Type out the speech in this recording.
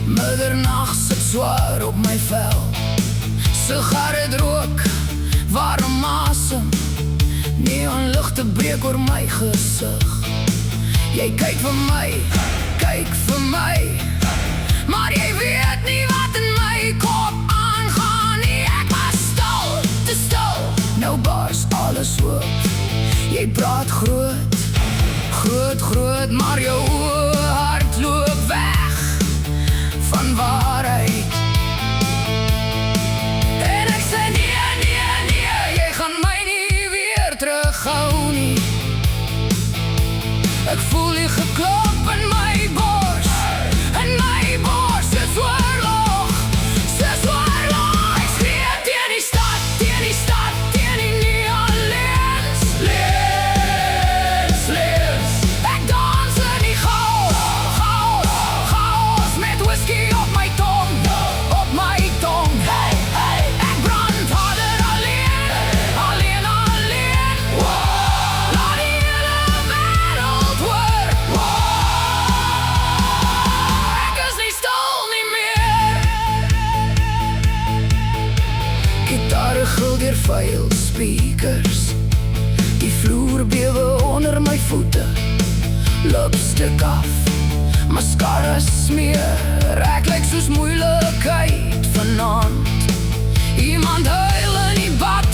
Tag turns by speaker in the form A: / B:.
A: Middernacht sit zwaar op my vel. Sigaret rook, warm asem, neonligte breek oor my gesig. Jy kyk vir my, maar jy weet nie wat in my kop aangaan nie. Ek was stil, te stil, nou bars alles oop. Jy praat groot, maar jou hart loop weg van waarheid. En ek sê nee, jy gaan my nie weer terughou nie. Ek voel die geklop in my bors, is oorlog, ek skree teen die stad, teen die neonleens, ek dans in die chaos, met whisky op my tong, ek brand harder alleen, laat die hele wêreld hoor, ek is nie stil nie meer. Gitare gil deur vuil speakers, die vloer bewe onder my voete, lipstik af, mascara smeer, ek lyk soos moeilikheid vanaand. Iemand huil in die bad